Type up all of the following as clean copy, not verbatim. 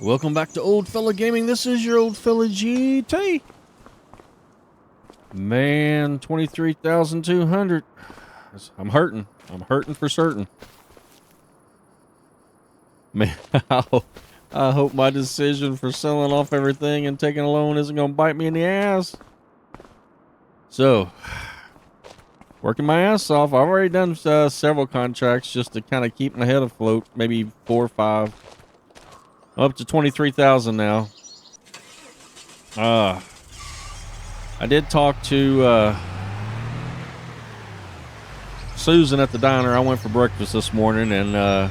Welcome back to Old Fella Gaming. This is your Old Fella GT. Man, 23,200. I'm hurting. I'm hurting for certain. Man, I hope my decision for selling off everything and taking a loan isn't going to bite me in the ass. So, working my ass off. I've already done several contracts just to kind of keep my head afloat. Maybe 4 or 5. Up to 23,000 now. I did talk to Susan at the diner. I went for breakfast this morning, and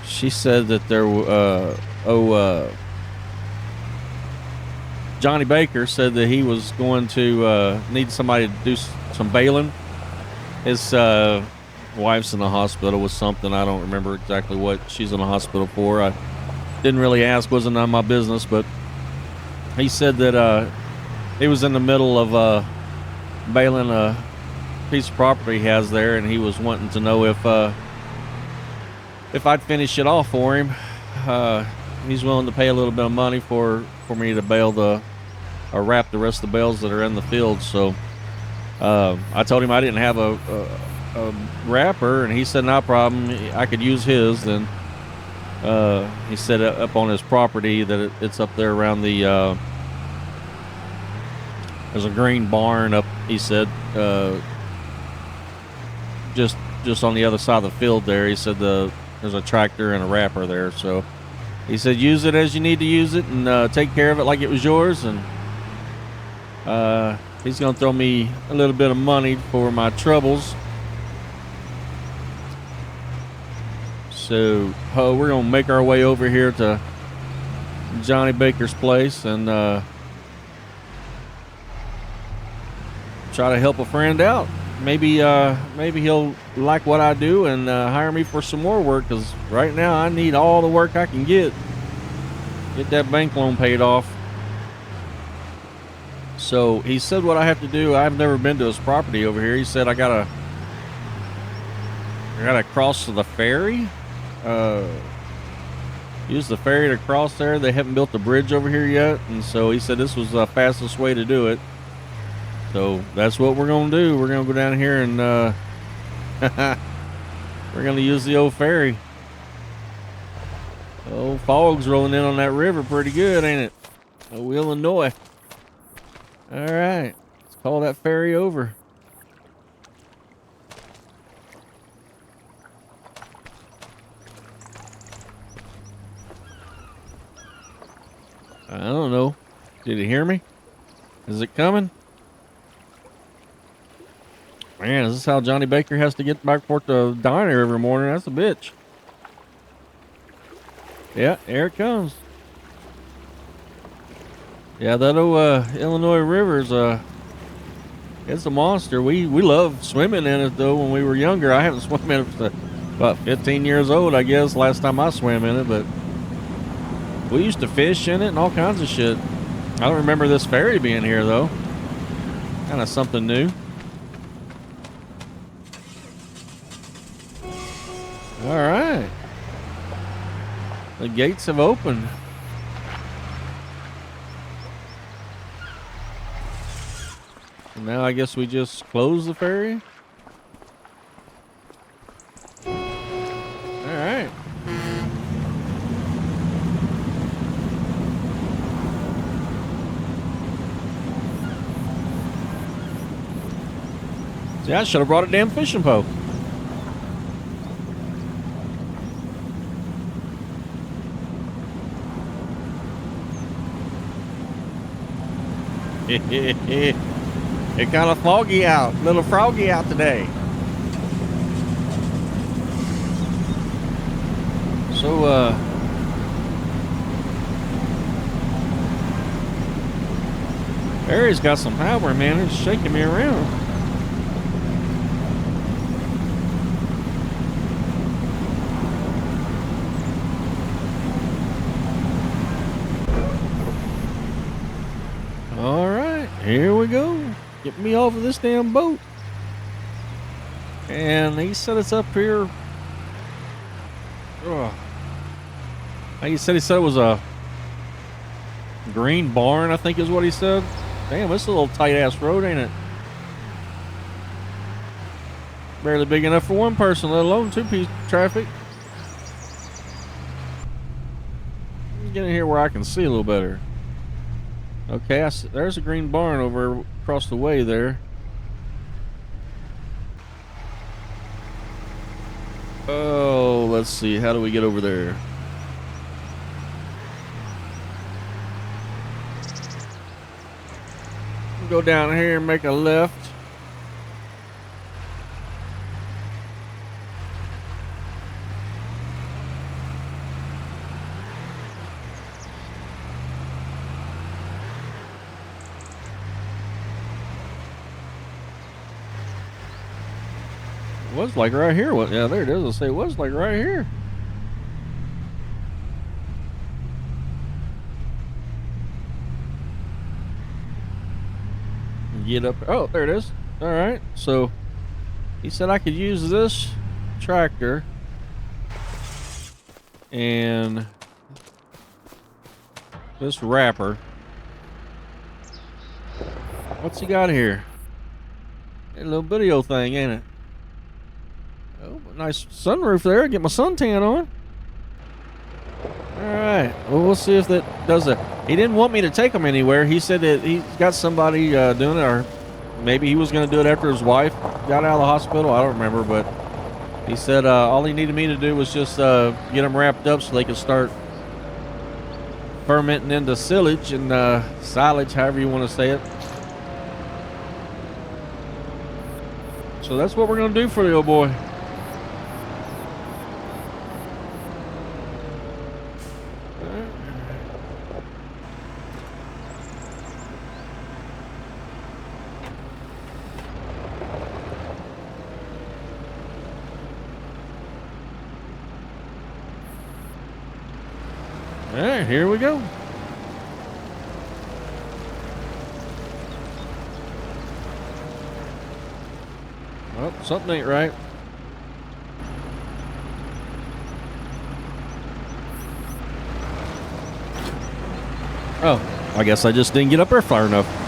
she said that Johnny Baker said that he was going to need somebody to do some baling. His wife's in the hospital with something. I don't remember exactly what she's in the hospital for. I didn't really ask, wasn't none of my business, but he said that he was in the middle of baling a piece of property he has there, and he was wanting to know if I'd finish it off for him. He's willing to pay a little bit of money for me to bale or wrap the rest of the bales that are in the field. So I told him I didn't have a wrapper, and he said no problem, I could use his. Then he said up on his property that it's up there around the there's a green barn up, he said, just on the other side of the field there. He said there's a tractor and a wrapper there, so he said use it as you need to use it, and take care of it like it was yours. And he's gonna throw me a little bit of money for my troubles. So we're gonna make our way over here to Johnny Baker's place and try to help a friend out. Maybe he'll like what I do and hire me for some more work, because right now I need all the work I can get that bank loan paid off. So he said what I have to do. I've never been to his property over here. He said I gotta cross to the ferry. Use the ferry to cross there. They haven't built the bridge over here yet, and so he said this was the fastest way to do it. So that's what we're gonna do. We're gonna go down here and we're gonna use the old ferry. Oh, fog's rolling in on that river pretty good, ain't it? Oh, Illinois. All right, let's call that ferry over. I don't know. Did he hear me? Is it coming? Man, is this how Johnny Baker has to get back for the diner every morning? That's a bitch. Yeah, here it comes. Yeah, that old Illinois River's it's a monster. We loved swimming in it though when we were younger. I haven't swum in it for about 15 years old, I guess, last time I swam in it, but we used to fish in it and all kinds of shit. I don't remember this ferry being here though. Kind of something new. All right. The gates have opened. And now I guess we just close the ferry. All right. See, I should have brought a damn fishing pole. It's kind of foggy out, a little froggy out today. So, Harry's got some power, man. It's shaking me around. All right, here we go. Get me off of this damn boat. And he set us up here He said it was a green barn, I think is what he said. Damn, this is a little tight-ass road, ain't it? Barely big enough for one person, let alone two-piece traffic. Let me get in here where I can see a little better. Okay, there's a green barn over across the way there. Oh, let's see. How do we get over there? Go down here and make a left. It was like right here. Yeah, there it is. I'll say it was like right here. Get up. Oh, there it is. All right. So he said I could use this tractor and this wrapper. What's he got here? A little video thing, ain't it? Oh, nice sunroof there. Get my suntan on. All right. Well, we'll see if that does it. He didn't want me to take him anywhere. He said that he's got somebody doing it, or maybe he was going to do it after his wife got out of the hospital. I don't remember, but he said all he needed me to do was just get them wrapped up so they could start fermenting into silage and silage, however you want to say it. So that's what we're going to do for the old boy. All right, here we go. Well, something ain't right. Oh, I guess I just didn't get up there far enough.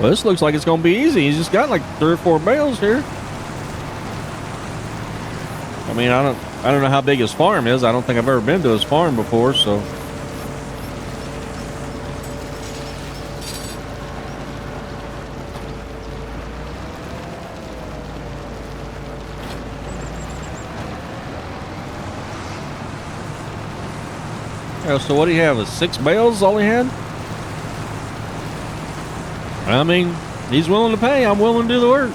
Well, this looks like it's going to be easy. He's just got like 3 or 4 bales here. I mean, I don't know how big his farm is. I don't think I've ever been to his farm before, so. Yeah, so what do you have? 6 bales all he had? I mean, he's willing to pay. I'm willing to do the work.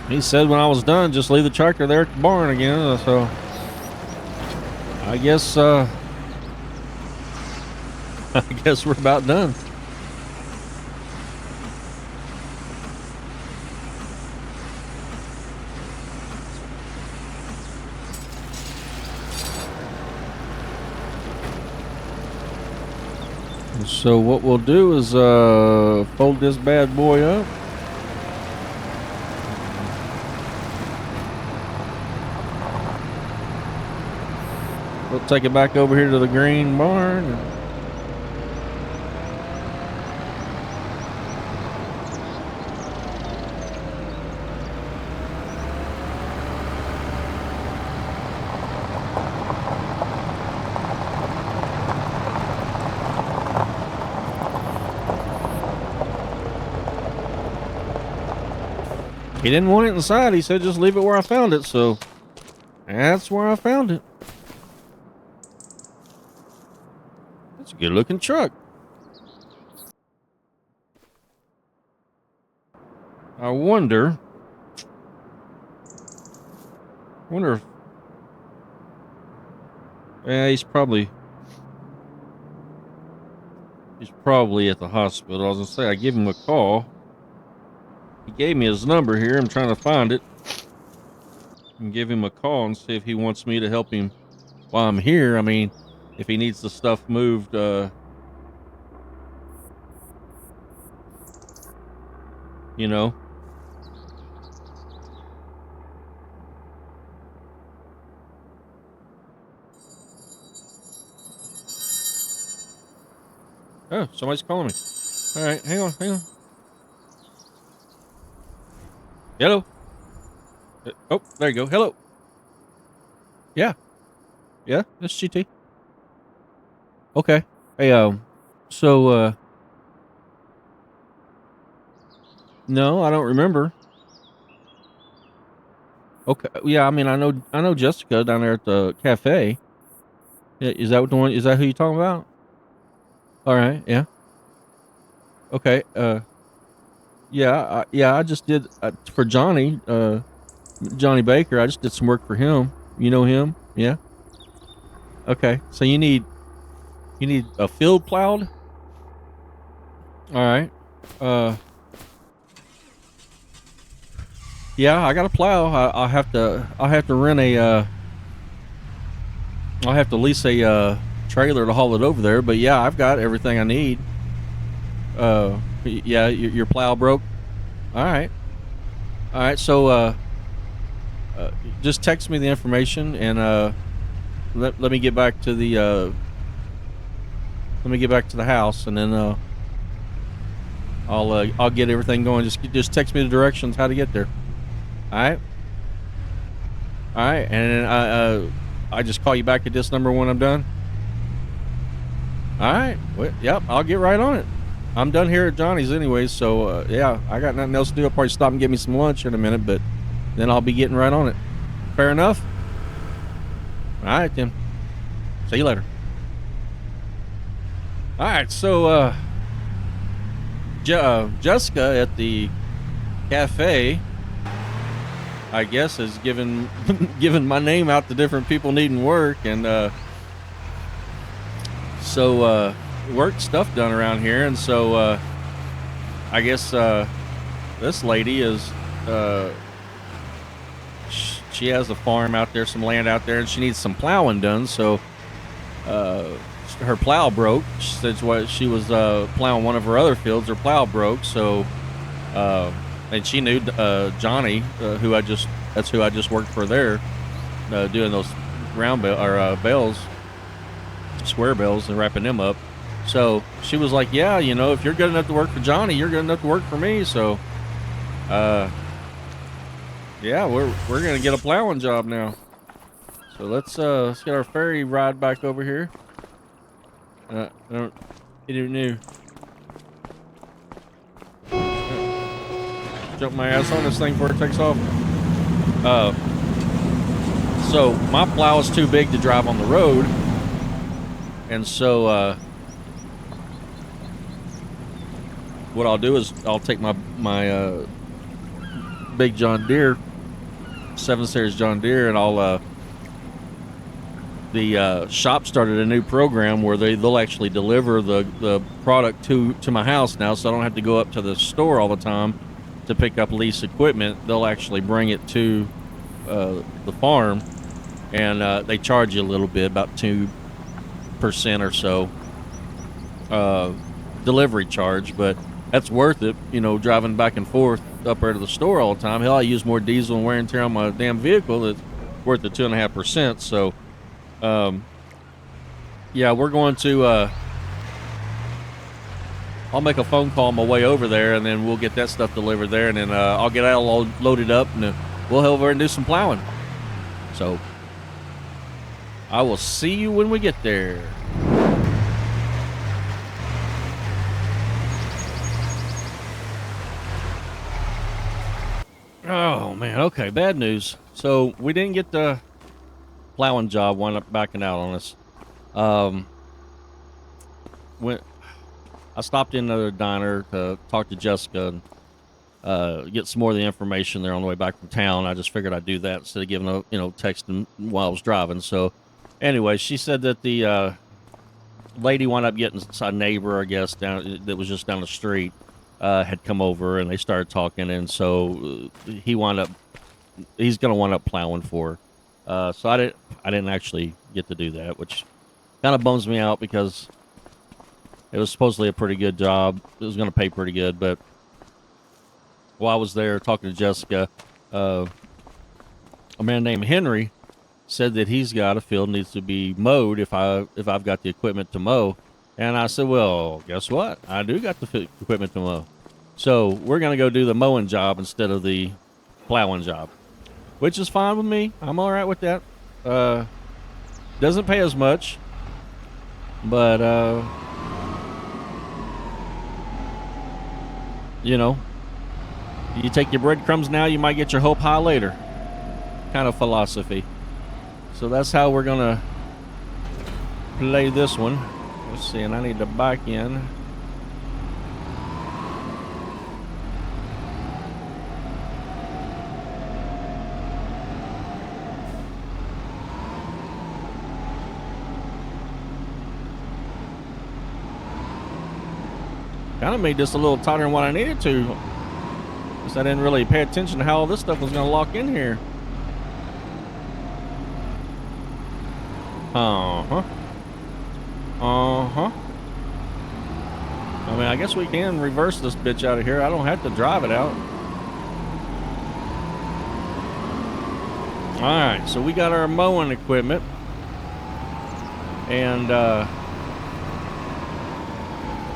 He said when I was done, just leave the tractor there at the barn again. So I guess I guess we're about done. So what we'll do is fold this bad boy up. We'll take it back over here to the green barn. He didn't want it inside. He said just leave it where I found it. So that's where I found it. It's a good looking truck. I wonder if, yeah, he's probably at the hospital. I was gonna say I give him a call. He gave me his number here. I'm trying to find it and give him a call and see if he wants me to help him while I'm here. I mean, if he needs the stuff moved, you know. Oh, somebody's calling me. All right, hang on. Hello. Oh, there you go. Hello. Yeah, this is GT. Okay. Hey, so, no, I don't remember. Okay. Yeah, I mean, I know Jessica down there at the cafe. Yeah, is that the one? Is that who you're talking about? All right. Yeah. Okay. Yeah, I just did for Johnny, Johnny Baker. I just did some work for him. You know him? Yeah. Okay. So you need a field plowed? All right. Uh, yeah, I got a plow. I'll have to rent a, I'll have to lease a, trailer to haul it over there. But yeah, I've got everything I need. Yeah, your plow broke. All right. All right. So, just text me the information and, let me get back to the, house and then, I'll get everything going. Just text me the directions how to get there. All right. All right. And I just call you back at this number when I'm done. All right. Well, yep. I'll get right on it. I'm done here at Johnny's anyways. So, yeah, I got nothing else to do. I'll probably stop and get me some lunch in a minute, but then I'll be getting right on it. Fair enough? All right, then. See you later. All right. So, Jessica at the cafe, I guess, has given my name out to different people needing work, and so work stuff done around here, and so I guess this lady is she has a farm out there, some land out there, and she needs some plowing done. So her plow broke. She said what she was plowing one of her other fields. Her plow broke, so and she knew Johnny, that's who I just worked for there, doing those round bales, square bales, and wrapping them up. So she was like, "Yeah, if you're good enough to work for Johnny, you're good enough to work for me." So, yeah, we're gonna get a plowing job now. So let's get our ferry ride back over here. I don't even knew. Jump my ass on this thing before it takes off. So my plow is too big to drive on the road, and so what I'll do is I'll take my big John Deere, 7 Series John Deere, and I'll the shop started a new program where they'll actually deliver the product to my house now, so I don't have to go up to the store all the time to pick up lease equipment. They'll actually bring it to the farm, and they charge you a little bit, about 2% or so delivery charge, but that's worth it, driving back and forth up there to the store all the time. Hell, I use more diesel and wear and tear on my damn vehicle. It's worth the 2.5%. So yeah, we're going to I'll make a phone call on my way over there, and then we'll get that stuff delivered there, and then I'll get it all loaded up, and we'll head over and do some plowing. So I will see you when we get there. man. Okay, bad news. So we didn't get the plowing job. Wound up backing out on us. When I stopped in another diner to talk to Jessica and get some more of the information there on the way back from town. I just figured I'd do that instead of giving a texting while I was driving. So anyway, she said that the lady wound up getting a neighbor, I guess, down that was just down the street, had come over and they started talking, and so he's gonna wind up plowing for her. So I didn't actually get to do that, which kind of bums me out because it was supposedly a pretty good job. It was going to pay pretty good, but while I was there talking to Jessica, a man named Henry said that he's got a field needs to be mowed if I've got the equipment to mow. And I said, well, guess what? I do got the equipment to mow. So we're going to go do the mowing job instead of the plowing job, which is fine with me. I'm all right with that. Doesn't pay as much, but, you take your breadcrumbs now, you might get your hope high later kind of philosophy. So that's how we're going to play this one. Let's see, and I need to back in. Kind of made this a little tighter than what I needed to, because I didn't really pay attention to how all this stuff was going to lock in here. Uh-huh. Uh-huh. I mean, I guess we can reverse this bitch out of here. I don't have to drive it out. Alright, so we got our mowing equipment. And,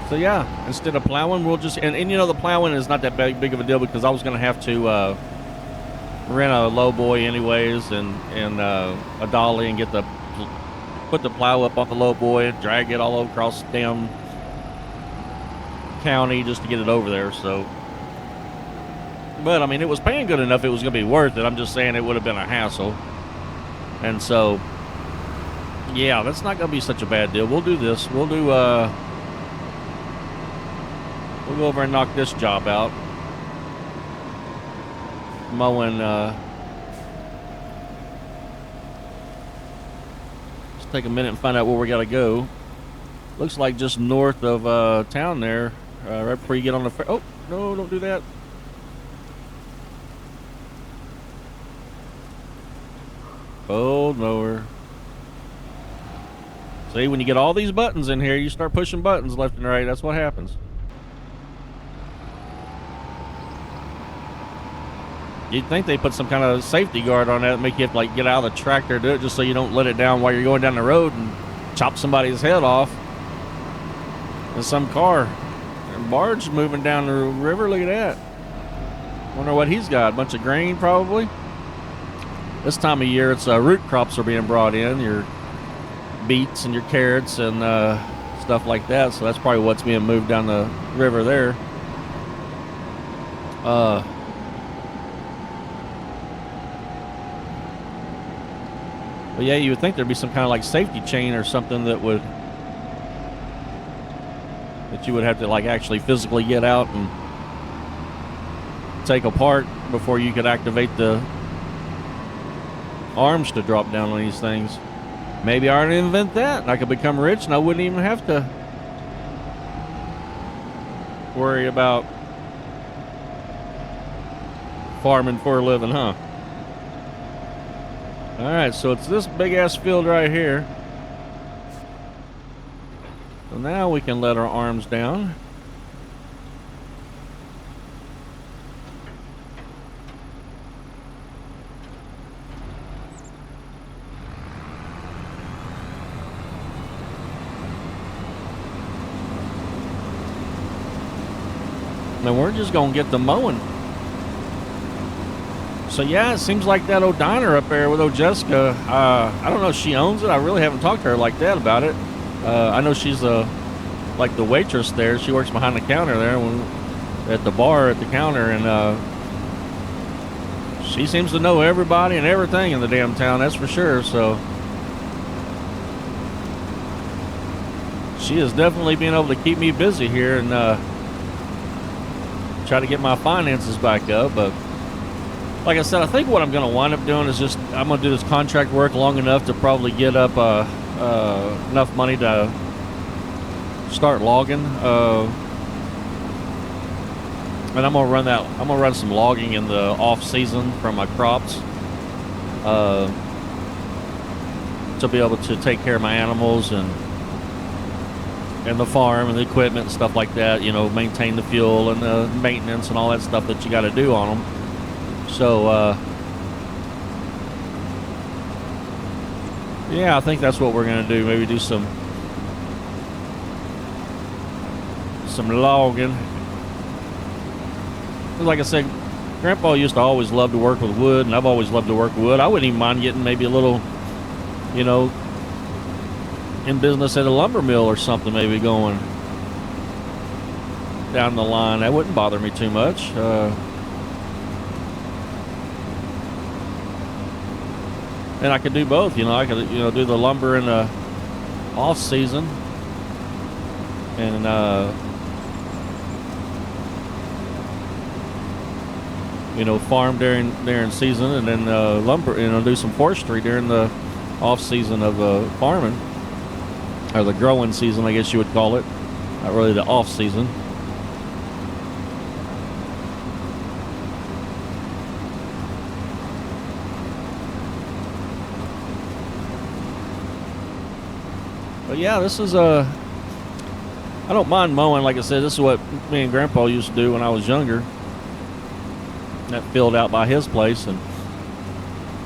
so yeah, instead of plowing, we'll just, and the plowing is not that big of a deal because I was going to have to, rent a lowboy anyways and a dolly and put the plow up on the lowboy and drag it all across the damn county just to get it over there. So, but I mean, it was paying good enough. It was going to be worth it. I'm just saying it would have been a hassle. And so, yeah, that's not going to be such a bad deal. We'll do this. We'll go over and knock this job out. Mowing, let's take a minute and find out where we got to go. Looks like just north of town there, right before you get on the oh, no, don't do that. Oh, no. See, when you get all these buttons in here, you start pushing buttons left and right. That's what happens. You'd think they put some kind of safety guard on that, make you have to like get out of the tractor, do it just so you don't let it down while you're going down the road and chop somebody's head off in some car. And barge moving down the river, look at that. Wonder what he's got, a bunch of grain probably. This time of year, it's root crops are being brought in, your beets and your carrots and stuff like that. So that's probably what's being moved down the river there. But yeah, you would think there'd be some kind of like safety chain or something that you would have to like actually physically get out and take apart before you could activate the arms to drop down on these things. Maybe I ought to invent that and I could become rich and I wouldn't even have to worry about farming for a living, huh? Alright, so it's this big ass field right here. So now we can let our arms down. And we're just gonna get the mowing. So yeah, it seems like that old diner up there with old Jessica, I don't know if she owns it. I really haven't talked to her like that about it. I know she's like the waitress there. She works behind the counter there at the bar at the counter, and she seems to know everybody and everything in the damn town, that's for sure. So she has definitely been able to keep me busy here and try to get my finances back up. But like I said, I think what I'm going to wind up doing is just I'm going to do this contract work long enough to probably get up enough money to start logging. And I'm gonna run some logging in the off season for my crops, to be able to take care of my animals and the farm and the equipment and stuff like that. You know, maintain the fuel and the maintenance and all that stuff that you got to do on them. So yeah, I think that's what we're gonna do. Maybe do some logging. Like I said, Grandpa used to always love to work with wood, and I've always loved to work with wood. I wouldn't even mind getting maybe a little, you know, in business at a lumber mill or something, maybe going down the line. That wouldn't bother me too much. And I could do both, you know. I could, you know, do the lumber in the off season and you know, farm during season, and then lumber, you know, do some forestry during the off season of farming, or the growing season, I guess you would call it. Not really the off season. But yeah, this is I don't mind mowing. Like I said, this is what me and Grandpa used to do when I was younger. That field out by his place, and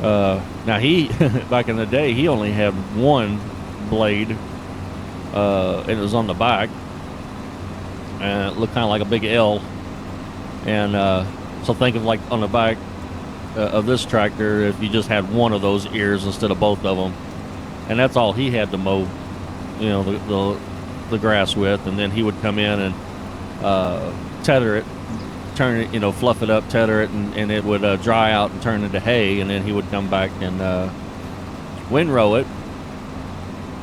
now he back in the day he only had one blade, and it was on the back, and it looked kind of like a big L. And so think of like on the back of this tractor, if you just had one of those ears instead of both of them, and that's all he had to mow, you know, the grass with. And then he would come in and tether it, turn it, you know, fluff it up, tether it, and it would dry out and turn into hay. And then he would come back and windrow it.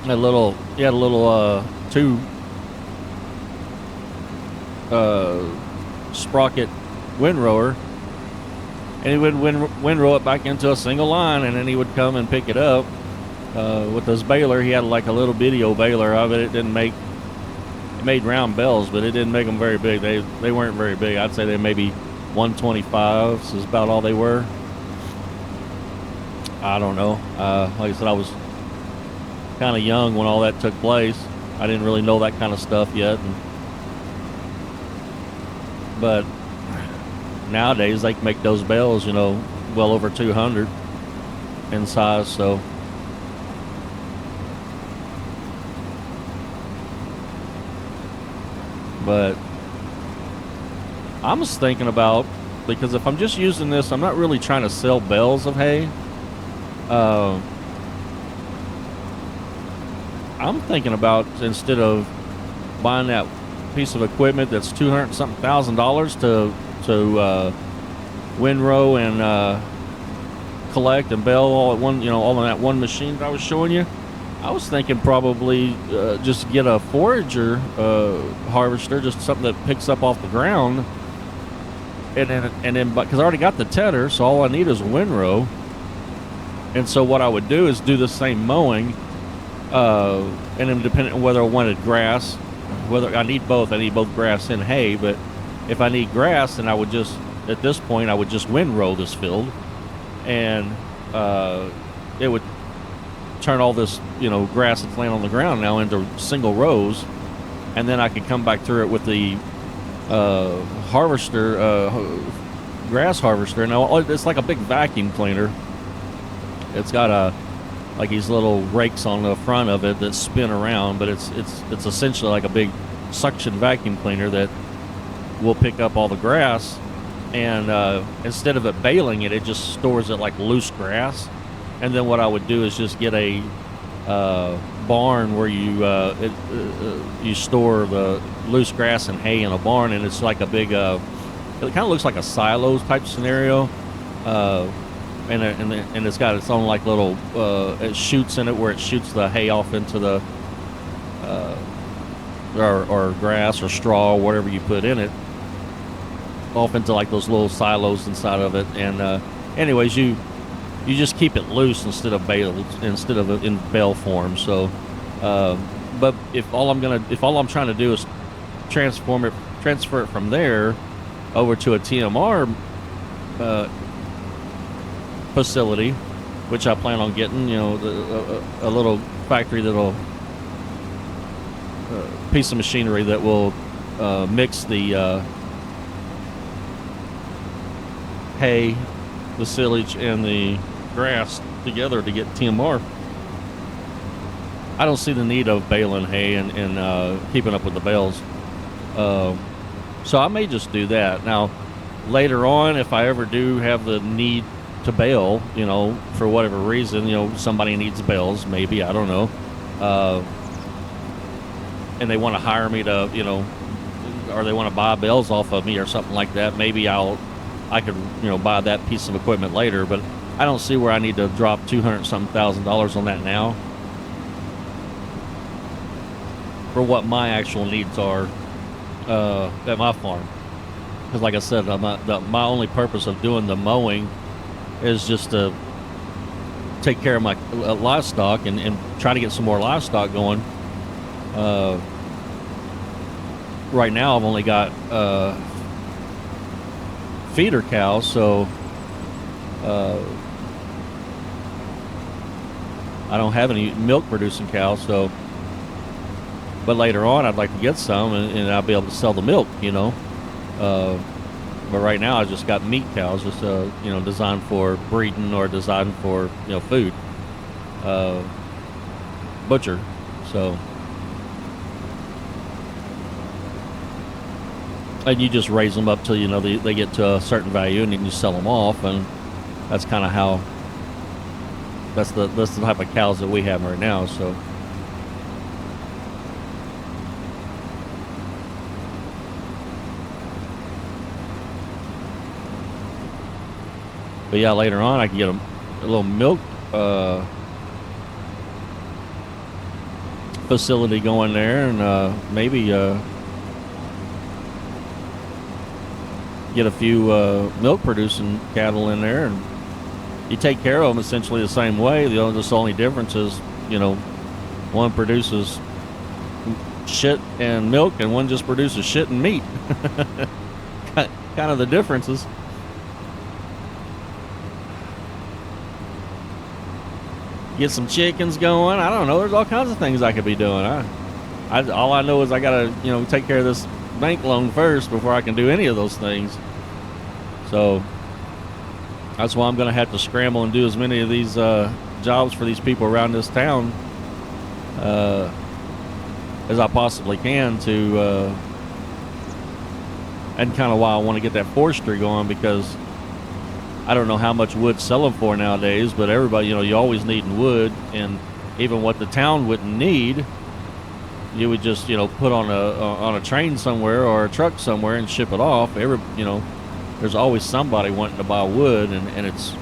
He had a little two sprocket windrower, and he would windrow it back into a single line, and then he would come and pick it up with his baler. He had like a little bitty old baler of it. It made round bells, but it didn't make them very big. They weren't very big. I'd say they maybe 125s is about all they were. I don't know. Like I said, I was kind of young when all that took place. I didn't really know that kind of stuff yet. But nowadays they can make those bells, you know, well over 200 in size. So but I'm just thinking about, because if I'm just using this, I'm not really trying to sell bales of hay. I'm thinking about, instead of buying that piece of equipment that's $200,000 to windrow and collect and bale all at one, you know, all in that one machine that I was showing you, I was thinking probably just get a forager harvester, just something that picks up off the ground, and then because I already got the tedder, so all I need is a windrow. And so what I would do is do the same mowing, and then depending on whether I wanted grass, whether I need both grass and hay. But if I need grass, then I would just, at this point, I would just windrow this field, and it would turn all this, you know, grass that's laying on the ground now into single rows, and then I could come back through it with the harvester, grass harvester. Now it's like a big vacuum cleaner. It's got like these little rakes on the front of it that spin around, but it's essentially like a big suction vacuum cleaner that will pick up all the grass, and instead of it baling it, it just stores it like loose grass. And then what I would do is just get a barn where you store the loose grass and hay in a barn, and it's like a big, it kind of looks like a silo type scenario. uh, and it's got its own like little it shoots in it where it shoots the hay off into the or grass or straw, whatever you put in it, off into like those little silos inside of it. And anyways, you just keep it loose instead of in bale form. So, but if all I'm trying to do is transfer it from there over to a TMR facility, which I plan on getting, a little factory that'll piece of machinery that will mix the hay, the silage, and the grass together to get TMR. I don't see the need of baling hay and keeping up with the bales. So I may just do that. Now, later on, if I ever do have the need to bale, for whatever reason, somebody needs bales, maybe, I don't know. And they want to hire me to, or they want to buy bales off of me or something like that, maybe I could, buy that piece of equipment later. But I don't see where I need to drop $200,000 on that now for what my actual needs are at my farm. Because like I said, my only purpose of doing the mowing is just to take care of my livestock and try to get some more livestock going. Right now I've only got feeder cows, so I don't have any milk producing cows. So, but later on I'd like to get some, and I'll be able to sell the milk, but right now I just got meat cows, just designed for breeding or designed for food, butcher. So, and you just raise them up till they get to a certain value, and then you sell them off, and that's kind of how. That's the type of cows that we have right now. So. But yeah, later on I can get a little milk facility going there, and maybe get a few milk producing cattle in there, and you take care of them essentially the same way. The only difference is, one produces shit and milk, and one just produces shit and meat. Kind of the differences. Get some chickens going. I don't know. There's all kinds of things I could be doing. All I know is I gotta, take care of this bank loan first before I can do any of those things. So that's why I'm gonna have to scramble and do as many of these jobs for these people around this town as I possibly can to, and kind of why I want to get that forestry going, because I don't know how much wood's selling for nowadays, but everybody, you always needing wood, and even what the town wouldn't need, you would just, put on a train somewhere or a truck somewhere and ship it off. There's always somebody wanting to buy wood, and it's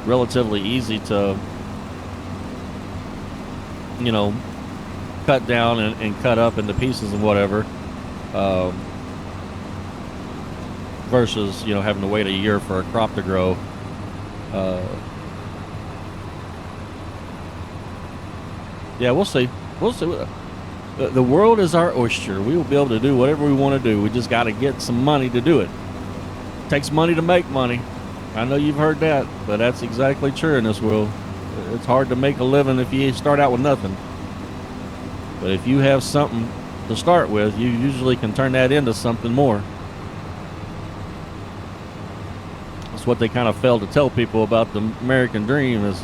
relatively easy to, cut down and cut up into pieces and whatever. Versus having to wait a year for a crop to grow. Yeah, we'll see. The world is our oyster. We will be able to do whatever we want to do. We just got to get some money to do it. It takes money to make money. I know you've heard that, but that's exactly true in this world. It's hard to make a living if you start out with nothing. But if you have something to start with, you usually can turn that into something more. What they kind of fail to tell people about the American dream is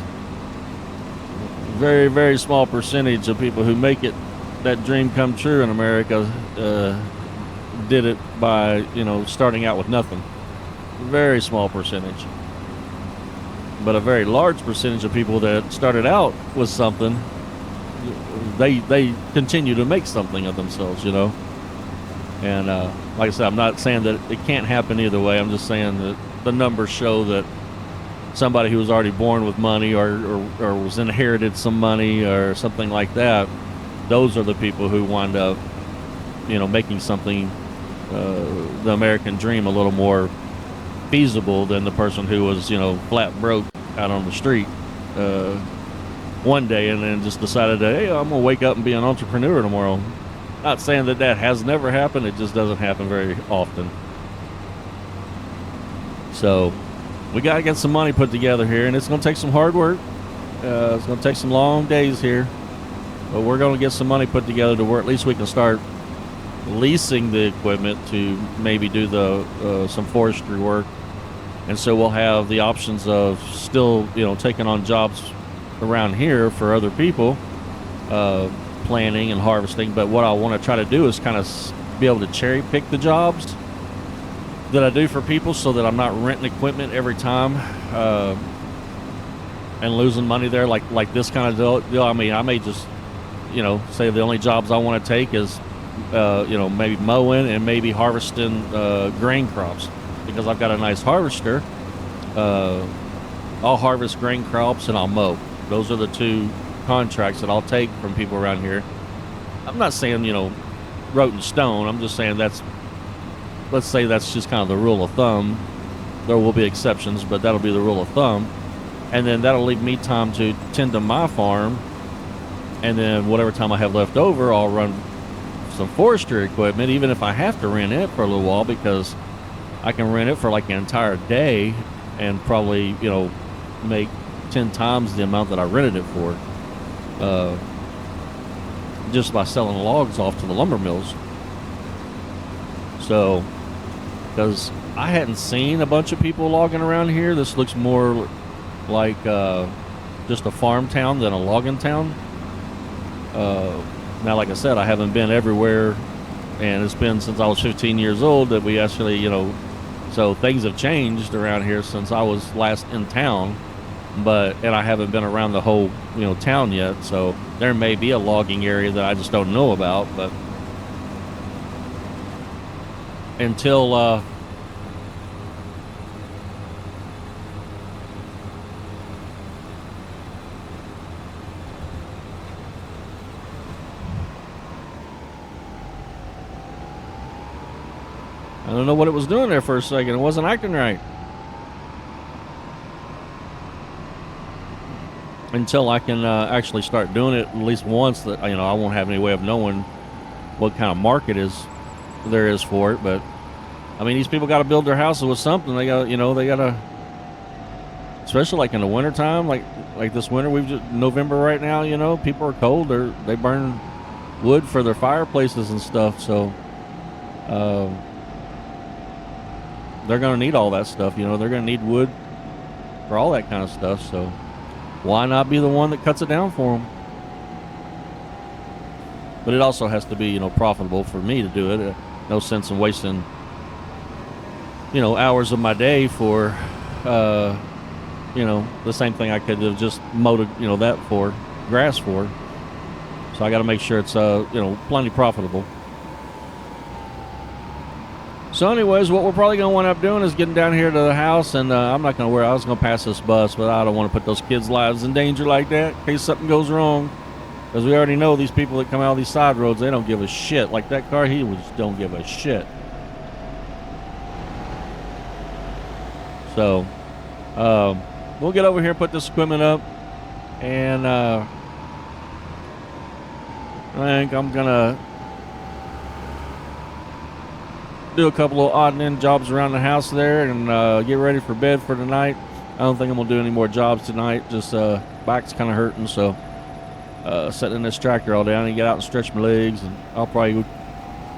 very, very small percentage of people who make it, that dream come true in America, did it by, starting out with nothing. Very small percentage. But a very large percentage of people that started out with something, they continue to make something of themselves, And like I said, I'm not saying that it can't happen either way. I'm just saying that the numbers show that somebody who was already born with money or was inherited some money or something like that. Those are the people who wind up, making something, the American dream, a little more feasible than the person who was, flat broke out on the street one day and then just decided that, hey, I'm gonna wake up and be an entrepreneur tomorrow. Not saying that has never happened. It just doesn't happen very often. So we got to get some money put together here, and it's going to take some hard work. It's going to take some long days here, but we're going to get some money put together to where at least we can start leasing the equipment to maybe do some forestry work. And so we'll have the options of still, taking on jobs around here for other people, planting and harvesting. But what I want to try to do is kind of be able to cherry pick the jobs that I do for people, so that I'm not renting equipment every time and losing money there, like this kind of deal. I mean, I may just, say the only jobs I want to take is, maybe mowing and maybe harvesting grain crops, because I've got a nice harvester. I'll harvest grain crops and I'll mow. Those are the two contracts that I'll take from people around here. I'm not saying, wrote in stone. I'm just saying let's say that's just kind of the rule of thumb. There will be exceptions, but that'll be the rule of thumb. And then that'll leave me time to tend to my farm. And then whatever time I have left over, I'll run some forestry equipment, even if I have to rent it for a little while, because I can rent it for like an entire day and probably, make 10 times the amount that I rented it for, just by selling logs off to the lumber mills. So, because I hadn't seen a bunch of people logging around here. This looks more like just a farm town than a logging town. Now, like I said, I haven't been everywhere, and it's been since I was 15 years old that we actually, so things have changed around here since I was last in town. And I haven't been around the whole, town yet. So there may be a logging area that I just don't know about, but until I don't know what it was doing there for a second. It wasn't acting right until I can actually start doing it at least once. That I won't have any way of knowing what kind of market there is for it. But I mean, these people got to build their houses with something. They got, they got to, especially like in the wintertime, like this winter, November right now, people are cold. They burn wood for their fireplaces and stuff. So, they're going to need all that stuff. They're going to need wood for all that kind of stuff. So why not be the one that cuts it down for them? But it also has to be, profitable for me to do it. No sense in wasting, hours of my day for, the same thing I could have just mowed, that for, grass for. So I got to make sure it's, plenty profitable. So anyways, what we're probably going to wind up doing is getting down here to the house, and I'm not going to worry. I was going to pass this bus, but I don't want to put those kids' lives in danger like that in case something goes wrong. Because we already know these people that come out of these side roads, they don't give a shit. Like that car, he just don't give a shit. So, we'll get over here, put this equipment up, and I think I'm going to do a couple of odd and end jobs around the house there and get ready for bed for tonight. I don't think I'm going to do any more jobs tonight. Just back's kind of hurting, so sitting in this tractor all day, I need to get out and stretch my legs, and I'll probably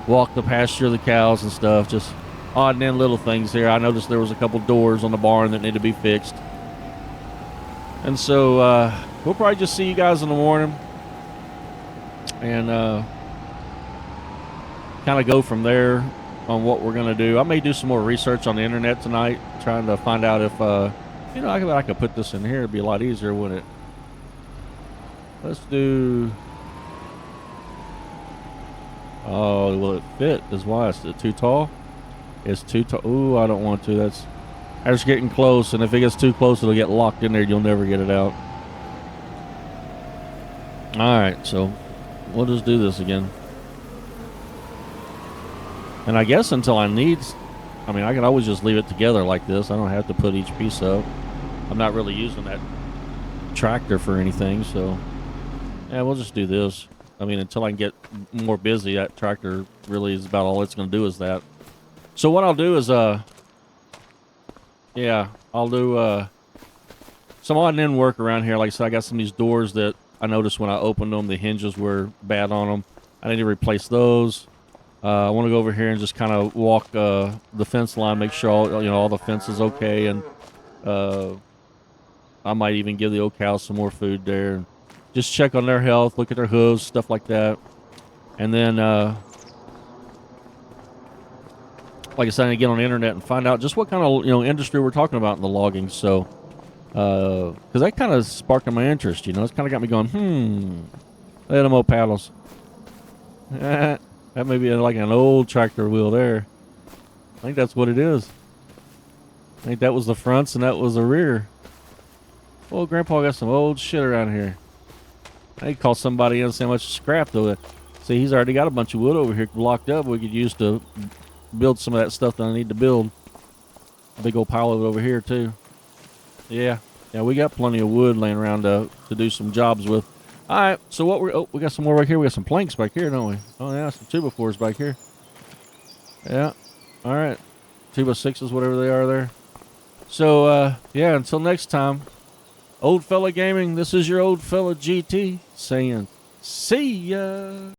walk the pasture of the cows and stuff. Just odd and end little things here. I noticed there was a couple doors on the barn that need to be fixed. And so we'll probably just see you guys in the morning and kind of go from there on what we're going to do. I may do some more research on the internet tonight, trying to find out if, I could put this in here. It'd be a lot easier, wouldn't it? Let's do... Oh, will it fit? Is why it's too tall? It's too tall. Ooh, I don't want to. It's getting close, and if it gets too close, it'll get locked in there. You'll never get it out. All right, so we'll just do this again. And I guess until I need, I mean, I can always just leave it together like this. I don't have to put each piece up. I'm not really using that tractor for anything, so yeah, we'll just do this. I mean, until I can get more busy, that tractor really is about all it's going to do is that. So what I'll do is, yeah, I'll do some odd and end work around here. Like I said, I got some of these doors that I noticed when I opened them, the hinges were bad on them. I need to replace those. I want to go over here and just kind of walk the fence line, make sure all the fence is okay, and I might even give the old cows some more food there, and just check on their health, look at their hooves, stuff like that, and then like I said, I get on the internet and find out just what kind of industry we're talking about in the logging. So because that kind of sparked my interest, it's kind of got me going. Look at them old paddles. That may be like an old tractor wheel there. I think that's what it is. I think that was the fronts and that was the rear. Well, Grandpa got some old shit around here. I need to call somebody in and say how much scrap though. See, he's already got a bunch of wood over here locked up we could use to build some of that stuff that I need to build. A big old pile of it over here too. Yeah, we got plenty of wood laying around to do some jobs with. All right, so we got some more back here. We got some planks back here, don't we? Oh yeah, some 2x4s back here. Yeah, all right, 2x6s, whatever they are there. So yeah, until next time, Old Fella Gaming. This is your Old Fella GT saying, see ya.